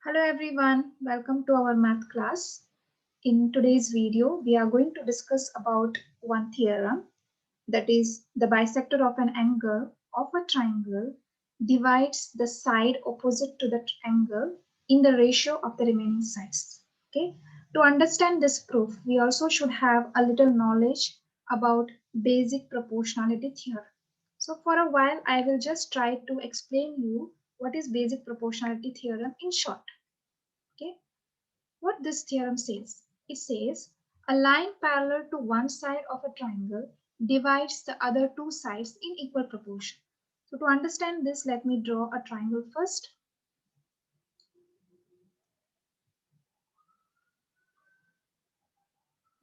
Hello everyone, welcome to our math class. In today's video, we are going to discuss about one theorem, that is the bisector of an angle of a triangle divides the side opposite to the triangle in the ratio of the remaining sides. Okay. To understand this proof, we also should have a little knowledge about basic proportionality theorem. So for a while, I will just try to explain you what is basic proportionality theorem in short. Okay, what this theorem says? It says a line parallel to one side of a triangle divides the other two sides in equal proportion. So to understand this, let me draw a triangle first.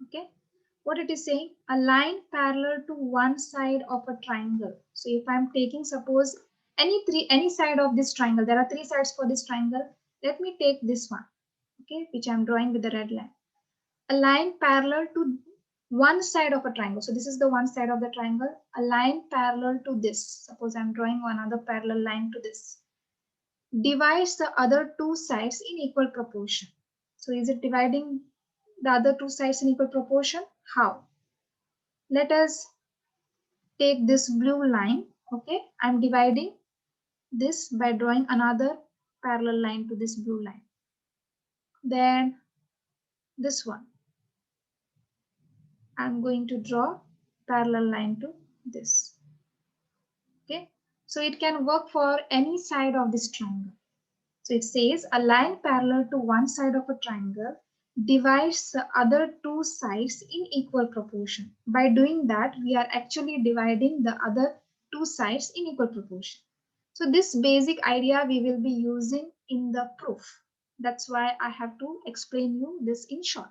Okay, what it is saying, a line parallel to one side of a triangle. So if I'm taking, suppose, any side of this triangle, there are three sides for this triangle. Let me take this one, okay, which I'm drawing with the red line. A line parallel to one side of a triangle. So this is the one side of the triangle, a line parallel to this. Suppose I'm drawing another parallel line to this. Divides the other two sides in equal proportion. So is it dividing the other two sides in equal proportion? How? Let us take this blue line. Okay, I'm dividing this by drawing another parallel line to this blue line. Then this one. I'm going to draw parallel line to this. Okay, so it can work for any side of this triangle. So it says a line parallel to one side of a triangle divides the other two sides in equal proportion. By doing that, we are actually dividing the other two sides in equal proportion. So this basic idea we will be using in the proof. That's why I have to explain you this in short.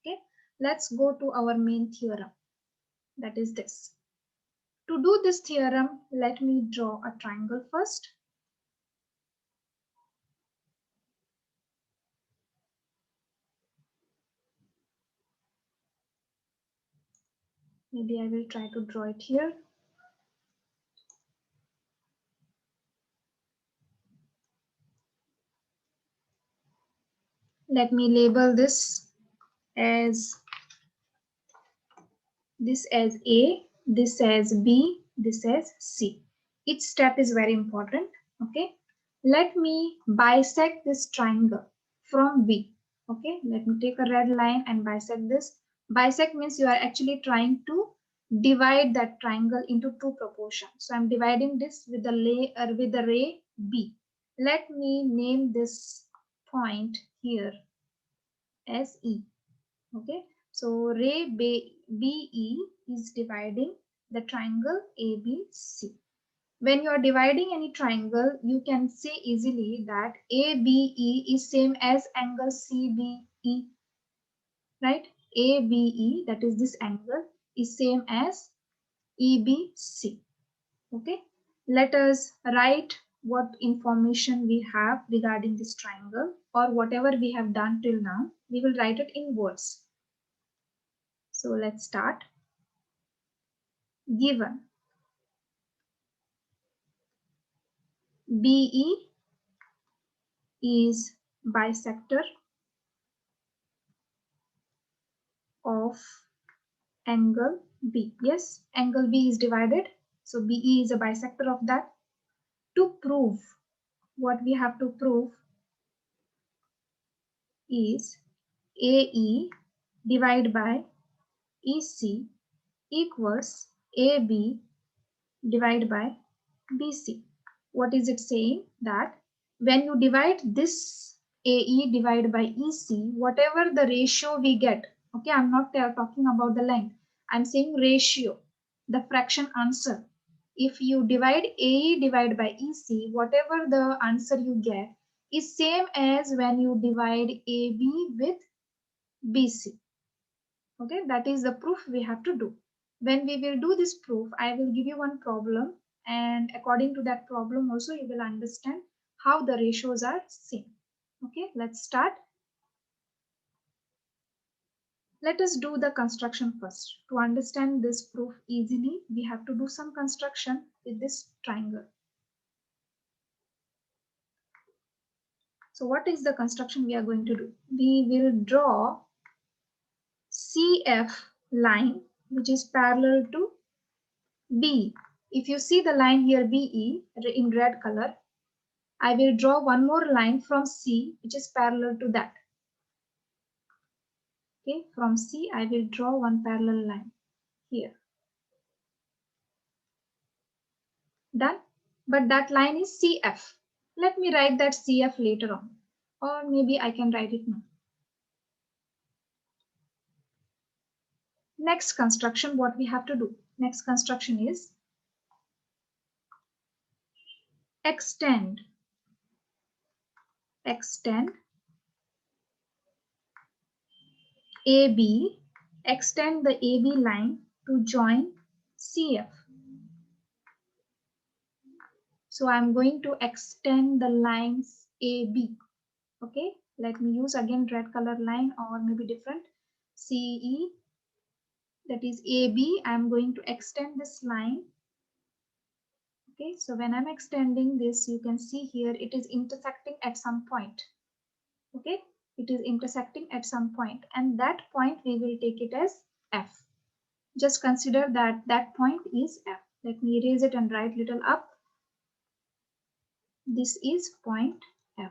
Okay, let's go to our main theorem. That is this. To do this theorem, let me draw a triangle first. Maybe I will try to draw it here. Let me label this as A, this as B, this as C. Each step is very important. Okay. Let me bisect this triangle from B. Okay. Let me take a red line and bisect this. Bisect means you are actually trying to divide that triangle into two proportions. So I'm dividing this with the ray B. Let me name this point here as E. Okay, so ray BE is dividing the triangle ABC. When you are dividing any triangle, you can say easily that ABE is same as angle CBE, right? ABE, that is this angle, is same as EBC. Okay, let us write what information we have regarding this triangle, or whatever we have done till now. We will write it in words. So let's start. Given BE is bisector of angle B. Yes, angle B is divided. So BE is a bisector of that. To prove, what we have to prove is AE divided by EC equals AB divided by BC. What is it saying? That when you divide this AE divided by EC, whatever the ratio we get, okay, I'm not talking about the length, I'm saying ratio, the fraction answer. If you divide AE divided by EC, whatever the answer you get is same as when you divide AB with BC. Okay, that is the proof we have to do. When we will do this proof, I will give you one problem, and according to that problem also you will understand how the ratios are same. Okay, let's start. Let us do the construction first. To understand this proof easily, we have to do some construction with this triangle. So what is the construction we are going to do? We will draw CF line which is parallel to B. If you see the line here BE in red color, I will draw one more line from C which is parallel to that. Okay, from C I will draw one parallel line here. Done. But that line is CF. Let me write that CF later on, or maybe I can write it now. Next construction, what we have to do? Next construction is extend AB, extend the AB line to join CF. So I'm going to extend the lines AB. Okay, let me use again red color line or maybe different. CE, that is AB. I'm going to extend this line. Okay, so when I'm extending this, you can see here it is intersecting at some point. Okay, it is intersecting at some point, and that point we will take it as F. Just consider that that point is F. Let me erase it and write little up. This is point F.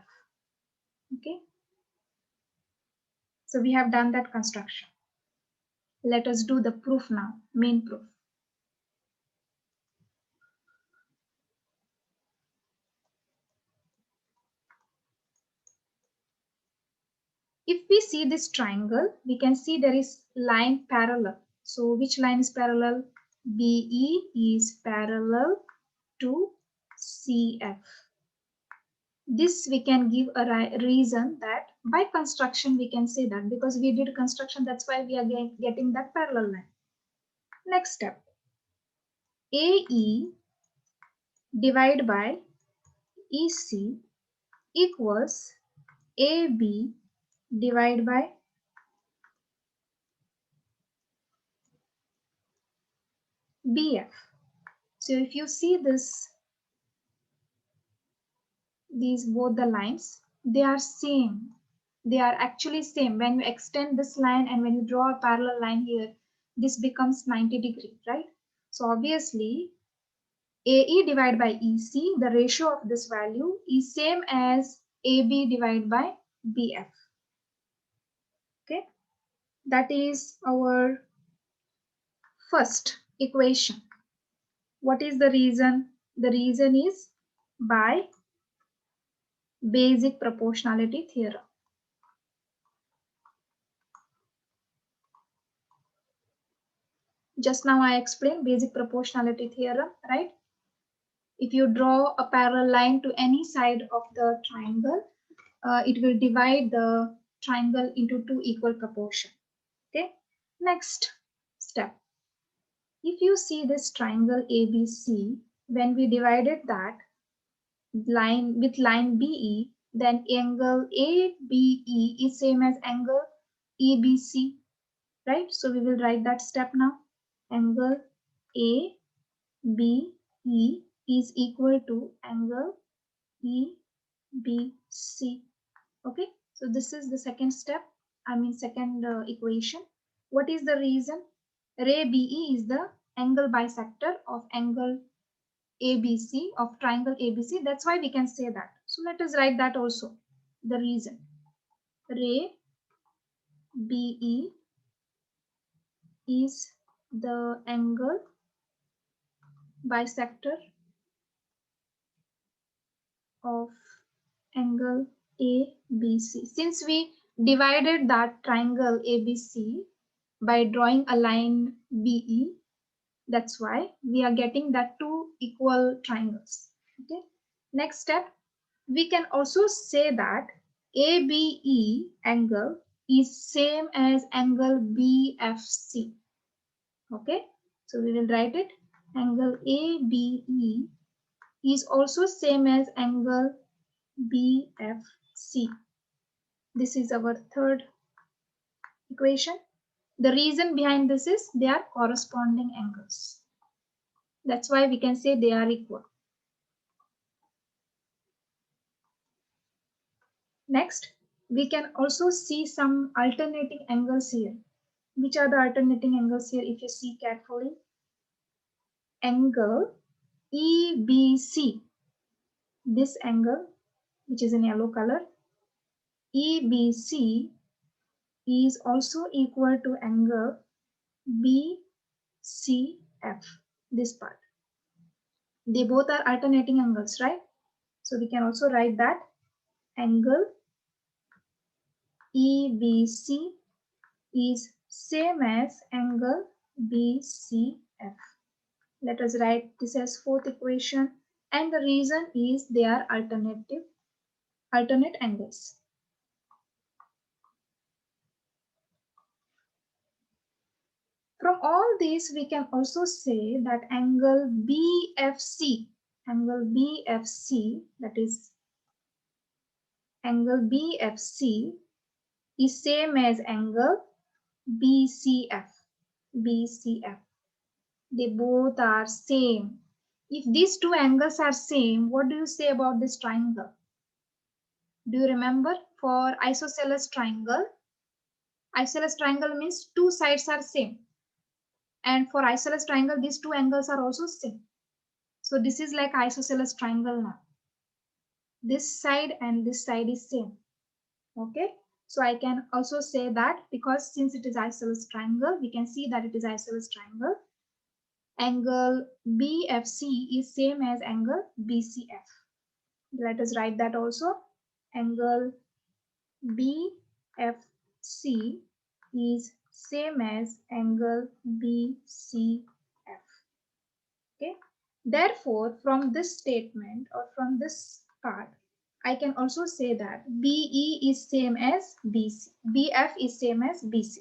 Okay, so we have done that construction. Let us do the proof now, main proof. If we see this triangle, we can see there is line parallel. So which line is parallel? BE is parallel to CF. This we can give a reason that by construction we can say that because we did construction, that's why we are getting that parallel line. Next step, AE divided by EC equals AB divided by BF. So if you see this, these both the lines, they are same. They are actually same. When you extend this line and when you draw a parallel line here, this becomes 90 degree, right? So obviously AE divided by EC, the ratio of this value is same as AB divided by BF. Okay, that is our first equation. What is the reason? The reason is by basic proportionality theorem. Just now I explained basic proportionality theorem, right? If you draw a parallel line to any side of the triangle, it will divide the triangle into two equal proportions. Okay, next step. If you see this triangle ABC, when we divided that line with line BE, then angle ABE is same as angle EBC, right? So we will write that step now. Angle ABE is equal to angle EBC. Okay, so this is the second step, second equation. What is the reason? Ray BE is the angle bisector of angle ABC, of triangle ABC. That's why we can say that. So let us write that also. The reason. Ray BE is the angle bisector of angle ABC. Since we divided that triangle ABC by drawing a line BE, that's why we are getting that two equal triangles. Okay. Next step, we can also say that ABE angle is same as angle BFC. Okay, so we will write it. Angle ABE is also same as angle BFC. This is our third equation. The reason behind this is they are corresponding angles. That's why we can say they are equal. Next, we can also see some alternating angles here. Which are the alternating angles here if you see carefully? Angle EBC, this angle which is in yellow color, EBC is also equal to angle BCF, this part. They both are alternating angles, right? So we can also write that angle EBC is same as angle BCF. Let us write this as fourth equation, and the reason is they are alternate angles. From all these, we can also say that angle BFC, that is angle BFC is same as angle BCF. They both are same. If these two angles are same, what do you say about this triangle? Do you remember for isosceles triangle? Isosceles triangle means two sides are same. And for isosceles triangle, these two angles are also same. So this is like isosceles triangle now. This side and this side is same. Okay. So I can also say that because since it is isosceles triangle, we can see that it is isosceles triangle. Angle BFC is same as angle BCF. Let us write that also. Angle BFC is same as angle BCF. Okay. Therefore, from this statement or from this part, I can also say that BE is same as BC. BF is same as BC.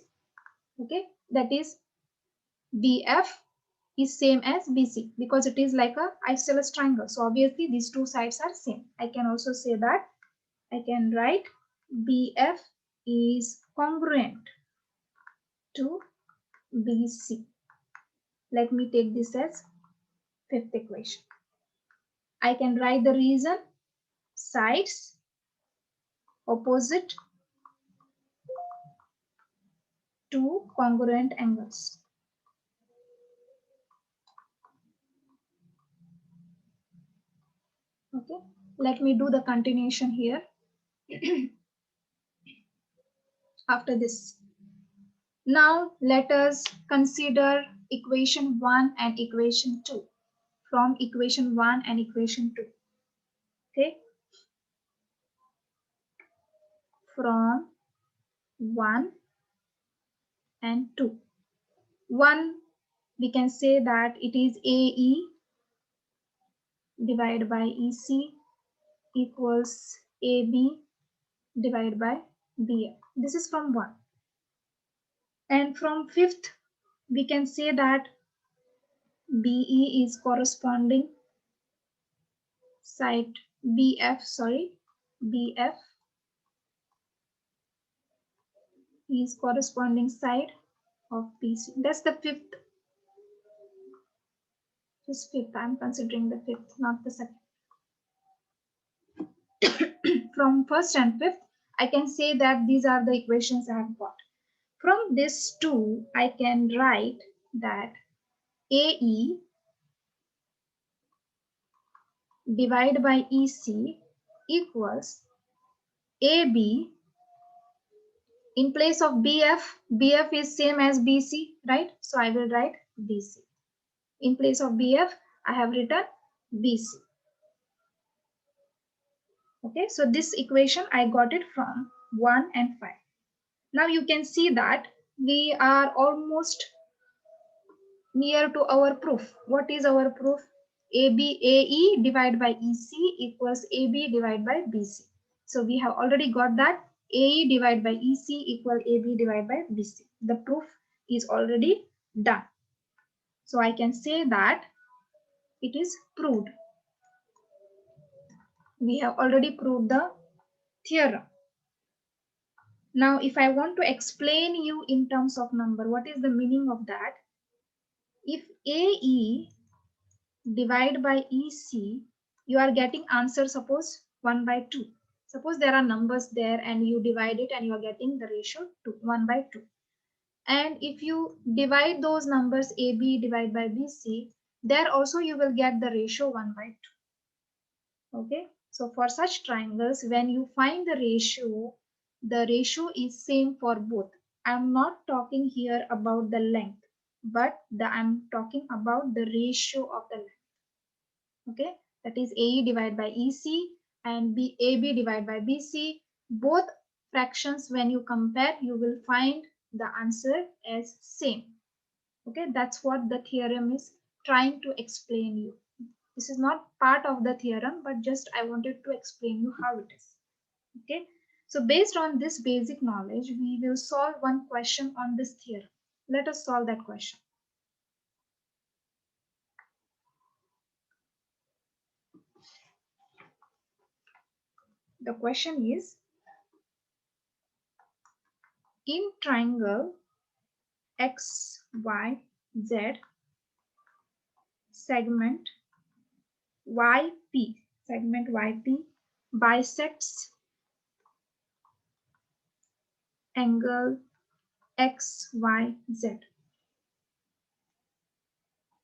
Okay. That is BF is same as BC because it is like a isosceles triangle. So obviously these two sides are same. I can also say that I can write BF is congruent to BC. Let me take this as fifth equation. I can write the reason: sides opposite to congruent angles. Okay, let me do the continuation here. After this, now let us consider equation 1 and equation 2 from equation 1 and equation 2. Okay, from 1 and 2. 1, we can say that it is AE divided by EC equals AB divided by BF. This is from 1. And from 5th, we can say that BE is corresponding side BF is corresponding side of BC. That's the 5th. This 5th, I'm considering the 5th, not the 2nd. From 1st and 5th, I can say that these are the equations I have got. From this 2, I can write that AE divided by EC equals AB. In place of BF is same as BC, right? So I will write BC. In place of BF, I have written BC. Okay, so this equation I got it from 1 and 5. Now you can see that we are almost near to our proof. What is our proof? AE divided by EC equals AB divided by BC. So we have already got that AE divided by EC equal AB divided by BC. The proof is already done. So I can say that it is proved. We have already proved the theorem. Now, if I want to explain you in terms of number, what is the meaning of that? If AE divided by EC, you are getting answer, suppose 1 by 2. Suppose there are numbers there and you divide it and you are getting the ratio 2, 1 by 2. And if you divide those numbers AB divided by BC, there also you will get the ratio 1 by 2. Okay. So for such triangles, when you find the ratio is same for both. I'm not talking here about the length, but I'm talking about the ratio of the length. Okay, that is AE divided by EC and AB divided by BC. Both fractions, when you compare, you will find the answer as same. Okay, that's what the theorem is trying to explain you. This is not part of the theorem, but just I wanted to explain you how it is. Okay, so based on this basic knowledge, we will solve one question on this theorem. Let us solve that question. The question is, in triangle X, Y, Z, segment YP bisects angle XYZ.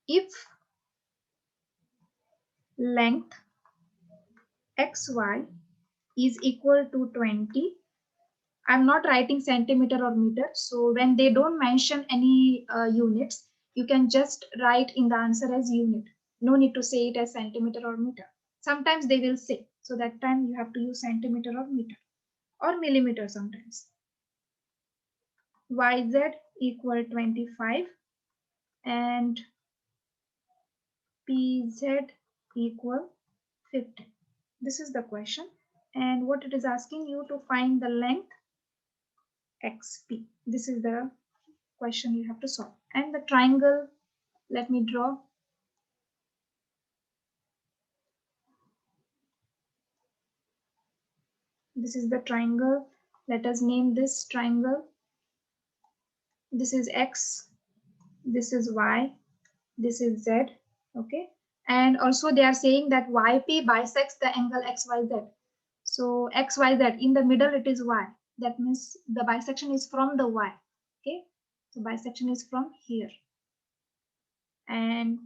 If length XY is equal to 20, I'm not writing centimeter or meter, so when they don't mention any units, you can just write in the answer as unit. No need to say it as centimeter or meter. Sometimes they will say, so that time you have to use centimeter or meter or millimeter sometimes. YZ equal 25 and PZ equal 50. This is the question, and what it is asking you to find the length XP. This is the question you have to solve. And the triangle, let me draw. This is the triangle. Let us name this triangle. This is X, this is Y, this is Z. Okay, and also they are saying that YP bisects the angle XYZ. So XYZ, in the middle it is Y. That means the bisection is from the Y. Okay, so bisection is from here. And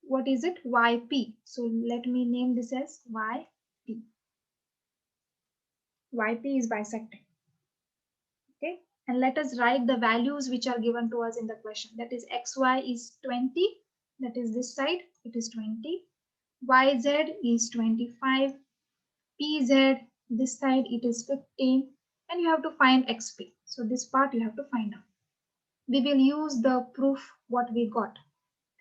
what is it? YP. So let me name this as YP. YP is bisecting. Okay, and let us write the values which are given to us in the question. That is XY is 20. That is this side, it is 20. YZ is 25. PZ, this side it is 15, and you have to find XP. So this part you have to find out. We will use the proof what we got.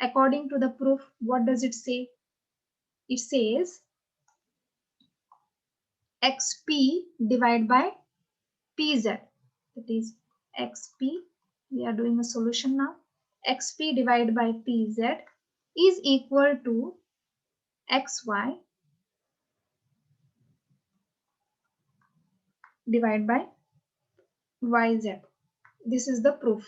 According to the proof, what does it say? It says XP divided by PZ. That is XP. We are doing a solution now. XP divided by PZ is equal to XY divided by YZ. This is the proof.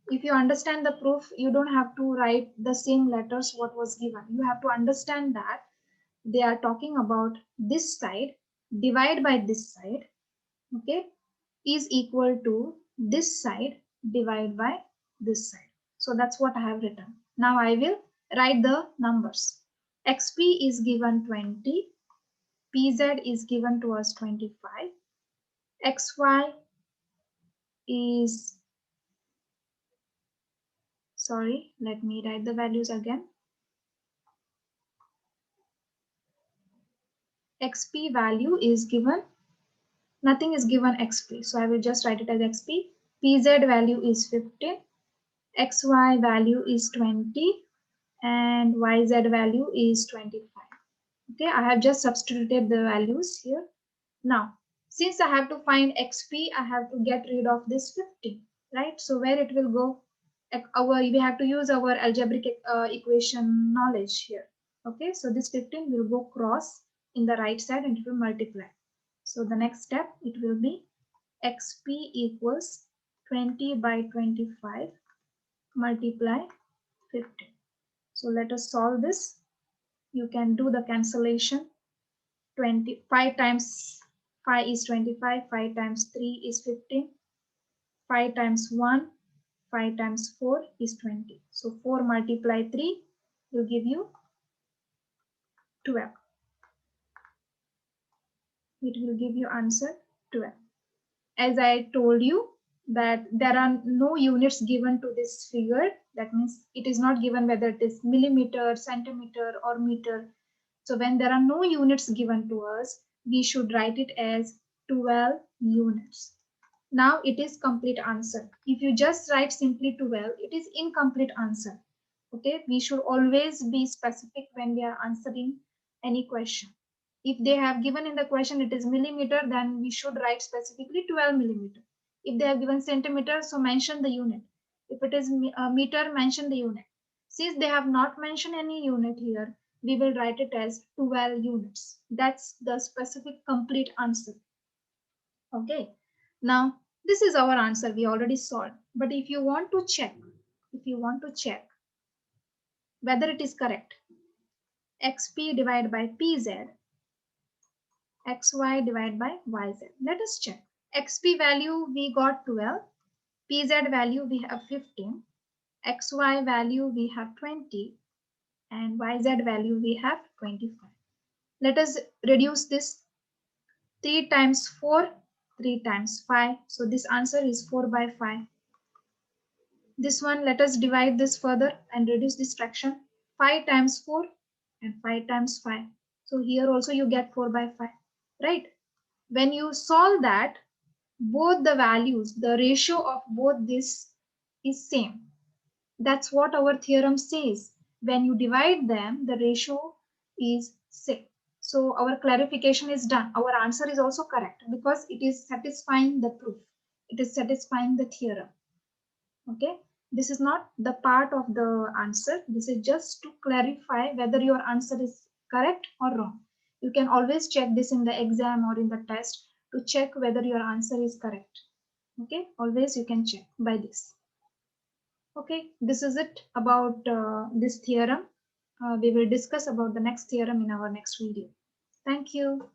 If you understand the proof, you don't have to write the same letters what was given. You have to understand that they are talking about this side divided by this side, okay, is equal to this side divided by this side. So that's what I have written. Now I will write the numbers. XP is given 20, PZ is given to us 25, XY is, sorry, let me write the values again. XP value is given, nothing is given XP, so I will just write it as XP. PZ value is 15, XY value is 20, and YZ value is 25. Okay, I have just substituted the values here. Now, since I have to find XP, I have to get rid of this 15, right? So where it will go? We have to use our algebraic equation knowledge here. Okay, so this 15 will go cross in the right side and it will multiply. So the next step, it will be XP equals 20 by 25 multiply 15. So let us solve this. You can do the cancellation. 25 times 5 is 25, 5 times 3 is 15, 5 times 1, 5 times 4 is 20. So 4 multiply 3 will give you 12. It will give you answer 12. As I told you that there are no units given to this figure. That means it is not given whether it is millimeter, centimeter or meter. So when there are no units given to us, we should write it as 12 units. Now it is complete answer. If you just write simply 12, it is incomplete answer. Okay, we should always be specific when we are answering any question. If they have given in the question it is millimeter, then we should write specifically 12 millimeter. If they have given centimeter, so mention the unit. If it is meter, mention the unit. Since they have not mentioned any unit here, we will write it as 12 units. That's the specific complete answer. Okay. Now, this is our answer. We already solved. But if you want to check whether it is correct, xp divided by pz, xy divided by yz. Let us check. Xp value we got 12, pz value we have 15, xy value we have 20, and yz value we have 25. Let us reduce this. 3 times 4, 3 times 5. So this answer is 4 by 5. This one, let us divide this further and reduce this fraction. 5 times 4 and 5 times 5. So here also you get 4 by 5, right? When you solve that, both the values, the ratio of both this is same. That's what our theorem says. When you divide them, the ratio is same. So our clarification is done. Our answer is also correct because it is satisfying the proof. It is satisfying the theorem. Okay, this is not the part of the answer. This is just to clarify whether your answer is correct or wrong. You can always check this in the exam or in the test to check whether your answer is correct. Okay, always you can check by this. Okay, this is it about this theorem. We will discuss about the next theorem in our next video. Thank you.